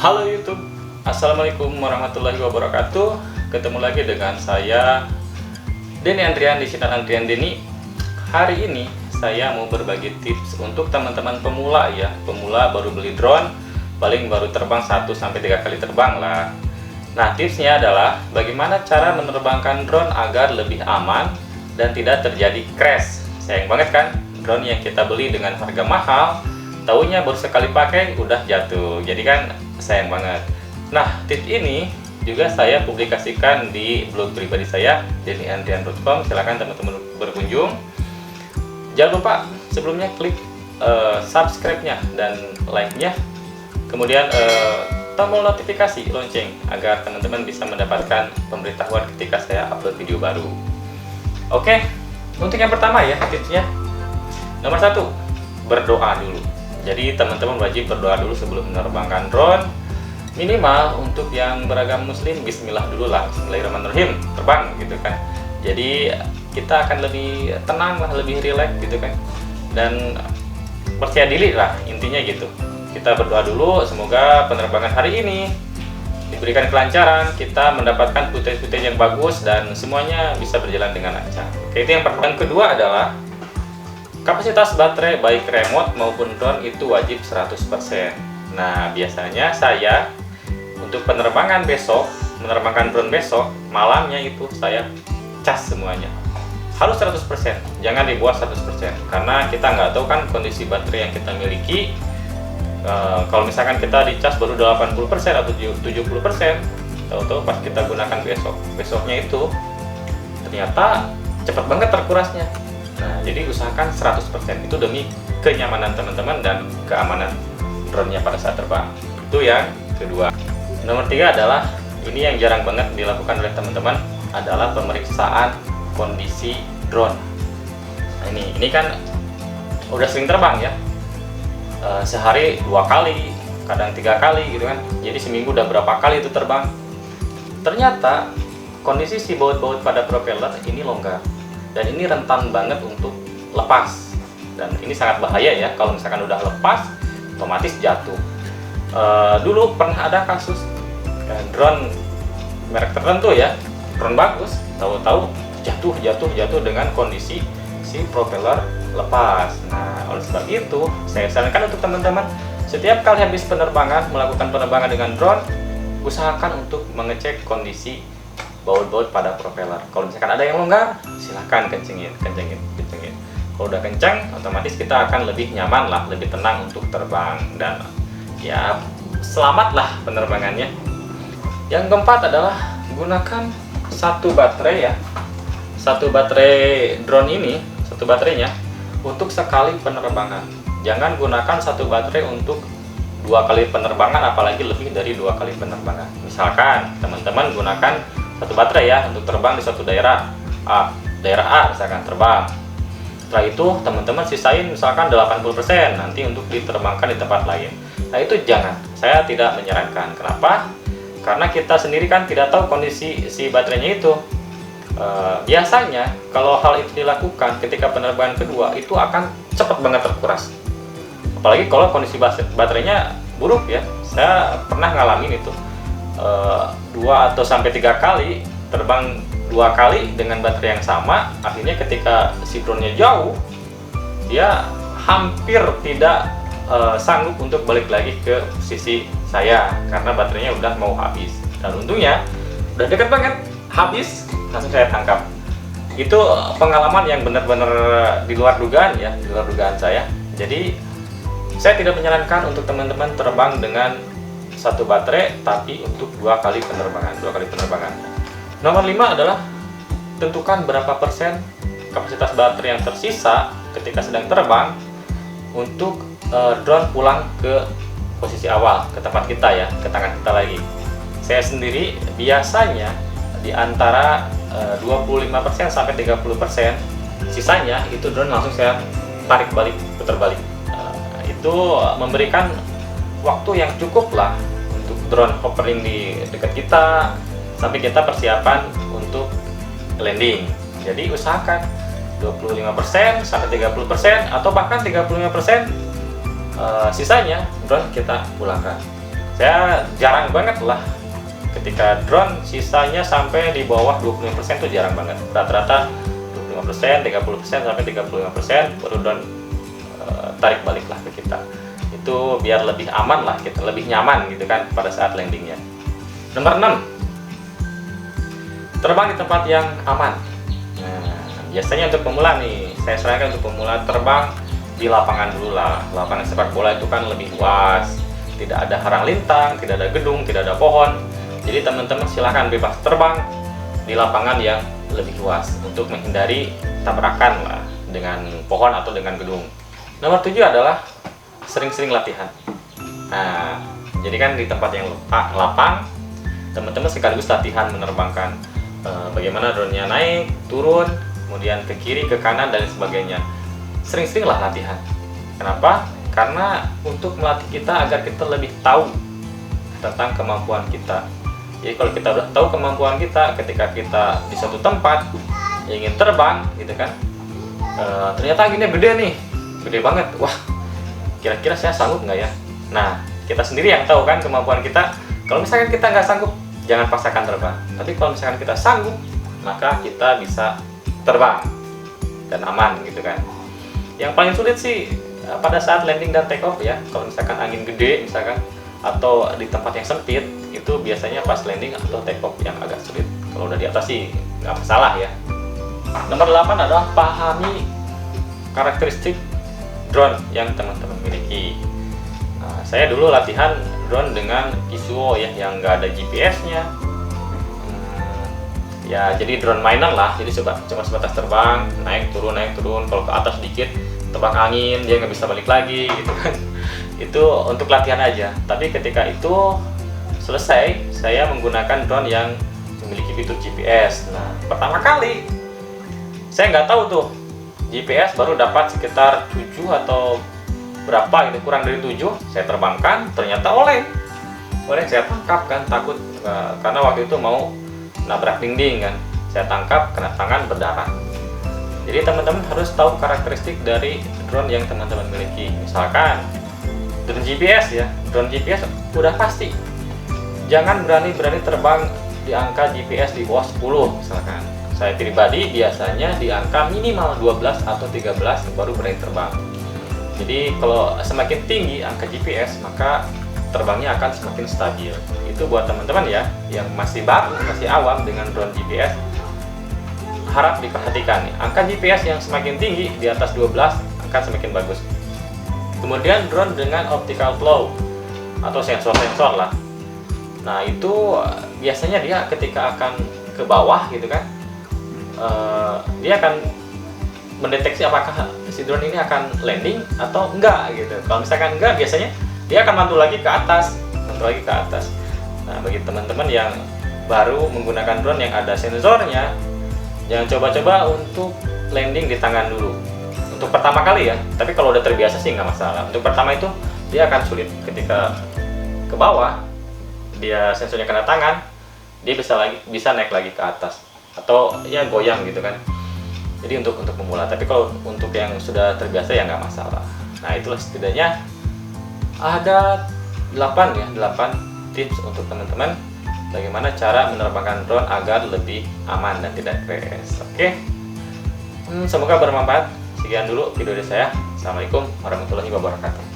Halo YouTube, Assalamualaikum warahmatullahi wabarakatuh. Ketemu lagi dengan saya Denny Andrian di channel Andrian Denny. Hari ini saya mau berbagi tips untuk teman-teman pemula ya. Pemula baru beli drone, paling baru terbang 1-3 kali terbang lah. Nah, tipsnya adalah bagaimana cara menerbangkan drone agar lebih aman dan tidak terjadi crash. Sayang banget kan, drone yang kita beli dengan harga mahal, taunya baru sekali pakai udah jatuh. Jadi kan sayang banget. Nah, tips ini juga saya publikasikan di blog pribadi saya dennyandrian.com. Silahkan teman-teman berkunjung. Jangan lupa sebelumnya klik subscribe-nya dan like-nya, kemudian tombol notifikasi lonceng agar teman-teman bisa mendapatkan pemberitahuan ketika saya upload video baru. Oke, untuk yang pertama ya tipsnya, nomor 1, berdoa dulu. Jadi teman-teman wajib berdoa dulu sebelum menerbangkan drone. Minimal untuk yang beragama muslim, bismillah dulu lah, bismillahirrahmanirrahim, terbang gitu kan. Jadi kita akan lebih tenang lah, lebih rileks gitu kan. Dan percaya diri lah, intinya gitu. Kita berdoa dulu, semoga penerbangan hari ini diberikan kelancaran, kita mendapatkan footage-footage yang bagus dan semuanya bisa berjalan dengan lancar. Oke, itu yang pertama. Yang kedua adalah kapasitas baterai baik remote maupun drone itu wajib 100%. Nah, biasanya saya untuk penerbangan besok, menerbangkan drone besok, malamnya itu saya cas semuanya. Harus 100%, jangan dibuat 100%. Karena kita nggak tahu kan kondisi baterai yang kita miliki. Kalau misalkan kita dicas baru 80% atau 70%, tahu-tahu pas kita gunakan besoknya itu ternyata cepat banget terkurasnya. Nah, jadi usahakan 100%, itu demi kenyamanan teman-teman dan keamanan drone-nya pada saat terbang. Itu yang kedua. Nomor 3 adalah, ini yang jarang banget dilakukan oleh teman-teman, adalah pemeriksaan kondisi drone. Nah, ini kan udah sering terbang ya, sehari 2 kali, kadang 3 kali gitu kan. Jadi seminggu udah berapa kali itu terbang. Ternyata kondisi si baut-baut pada propeller ini longgar dan ini rentan banget untuk lepas, dan ini sangat bahaya ya. Kalau misalkan udah lepas otomatis jatuh. Dulu pernah ada kasus drone merek tertentu ya, drone bagus, tahu-tahu jatuh dengan kondisi si propeller lepas. Nah, oleh sebab itu saya sarankan untuk teman-teman, setiap kali habis penerbangan, melakukan penerbangan dengan drone, usahakan untuk mengecek kondisi baut-baut pada propeller. Kalau misalkan ada yang longgar, silahkan kencengin. Kalau udah kencang, otomatis kita akan lebih nyaman lah, lebih tenang untuk terbang, dan ya selamatlah penerbangannya. Yang keempat adalah gunakan satu baterai ya, satu baterai drone ini, satu baterainya untuk sekali penerbangan. Jangan gunakan satu baterai untuk 2 kali penerbangan, apalagi lebih dari 2 kali penerbangan. Misalkan teman-teman gunakan satu baterai ya untuk terbang di suatu daerah A misalkan terbang. Setelah itu teman-teman sisain misalkan 80% nanti untuk diterbangkan di tempat lain. Nah, itu jangan, saya tidak menyarankan. Kenapa? Karena kita sendiri kan tidak tahu kondisi si baterainya itu. Biasanya kalau hal itu dilakukan ketika penerbangan kedua, itu akan cepat banget terkuras. Apalagi kalau kondisi baterainya buruk ya. Saya pernah ngalamin itu 2 atau sampai 3 kali terbang 2 kali dengan baterai yang sama. Akhirnya ketika si drone-nya jauh, dia hampir tidak sanggup untuk balik lagi ke posisi saya karena baterainya udah mau habis. Dan untungnya udah deket banget habis, langsung saya tangkap. Itu pengalaman yang benar-benar di luar dugaan ya, di luar dugaan saya. Jadi saya tidak menyarankan untuk teman-teman terbang dengan satu baterai tapi untuk 2 kali penerbangan. Nomor 5 adalah tentukan berapa persen kapasitas baterai yang tersisa ketika sedang terbang untuk drone pulang ke posisi awal, ke tempat kita ya, ke tangan kita lagi. Saya sendiri biasanya di antara 25% sampai 30%, sisanya itu drone langsung saya tarik balik, putar balik. Itu memberikan waktu yang cukup lah untuk drone hovering di dekat kita sampai kita persiapan untuk landing. Jadi usahakan 25% sampai 30% atau bahkan 35%, sisanya drone kita pulangkan. Saya jarang banget lah ketika drone sisanya sampai di bawah 25% tuh jarang banget. Rata-rata 25%, 30% sampai 35% baru drone tarik balik lah ke kita. Itu biar lebih aman lah, kita lebih nyaman gitu kan pada saat landingnya. Nomor 6, terbang di tempat yang aman. Nah, biasanya untuk pemula nih, saya sarankan untuk pemula terbang di lapangan dulu lah. Lapangan sepak bola itu kan lebih luas, tidak ada harang lintang, tidak ada gedung, tidak ada pohon. Jadi teman-teman silahkan bebas terbang di lapangan yang lebih luas untuk menghindari tabrakan lah dengan pohon atau dengan gedung. Nomor 7 adalah sering-sering latihan. Nah, jadi kan di tempat yang lapang, teman-teman sekaligus latihan menerbangkan bagaimana drone-nya naik, turun, kemudian ke kiri, ke kanan, dan sebagainya. Sering-seringlah latihan. Kenapa? Karena untuk melatih kita agar kita lebih tahu tentang kemampuan kita. Jadi kalau kita udah tahu kemampuan kita, ketika kita di suatu tempat ingin terbang, gitu kan, ternyata anginnya gede nih, gede banget. Wah, kira-kira saya sanggup nggak ya? Nah, kita sendiri yang tahu kan kemampuan kita. Kalau misalkan kita nggak sanggup, jangan paksakan terbang. Tapi kalau misalkan kita sanggup, maka kita bisa terbang dan aman gitu kan. Yang paling sulit sih pada saat landing dan take off ya. Kalau misalkan angin gede misalkan, atau di tempat yang sempit, itu biasanya pas landing atau take off yang agak sulit. Kalau udah di atas sih nggak masalah ya. Nomor 8 adalah pahami karakteristik drone yang teman-teman miliki. Nah, saya dulu latihan drone dengan Isuo ya, yang nggak ada GPS-nya. Ya jadi drone mainan lah, jadi cuma sebatas terbang, naik turun, kalau ke atas sedikit tebak angin, dia nggak bisa balik lagi gitu kan. Itu untuk latihan aja. Tapi ketika itu selesai, saya menggunakan drone yang memiliki fitur GPS. Nah, pertama kali saya nggak tahu tuh GPS, baru dapat sekitar 7 atau berapa gitu, kurang dari 7, saya terbangkan, ternyata oleng, saya tangkap kan, takut karena waktu itu mau nabrak dinding kan, saya tangkap, kena tangan, berdarah. Jadi teman-teman harus tahu karakteristik dari drone yang teman-teman miliki. Misalkan drone GPS ya, drone GPS udah pasti jangan berani-berani terbang di angka GPS di bawah 10 misalkan. Saya pribadi biasanya di angka minimal 12 atau 13 baru berani terbang. Jadi kalau semakin tinggi angka GPS, maka terbangnya akan semakin stabil. Itu buat teman-teman ya yang masih baru, masih awam dengan drone GPS, harap diperhatikan nih. Angka GPS yang semakin tinggi di atas 12 akan semakin bagus. Kemudian drone dengan optical flow atau sensor-sensor lah. Nah itu biasanya dia ketika akan ke bawah gitu kan, dia akan mendeteksi apakah si drone ini akan landing atau enggak gitu. Kalau misalkan enggak, biasanya dia akan mantul lagi ke atas, Nah, bagi teman-teman yang baru menggunakan drone yang ada sensornya, jangan coba-coba untuk landing di tangan dulu. Untuk pertama kali ya, tapi kalau udah terbiasa sih nggak masalah. Untuk pertama itu dia akan sulit ketika ke bawah, dia sensornya kena tangan, dia bisa naik lagi ke atas atau ya goyang gitu kan. Jadi untuk pemula, tapi kalau untuk yang sudah terbiasa ya nggak masalah. Nah itulah setidaknya ada 8 tips untuk teman-teman bagaimana cara menerbangkan drone agar lebih aman dan tidak crash. Oke, semoga bermanfaat. Sekian dulu video dari saya. Assalamualaikum warahmatullahi wabarakatuh.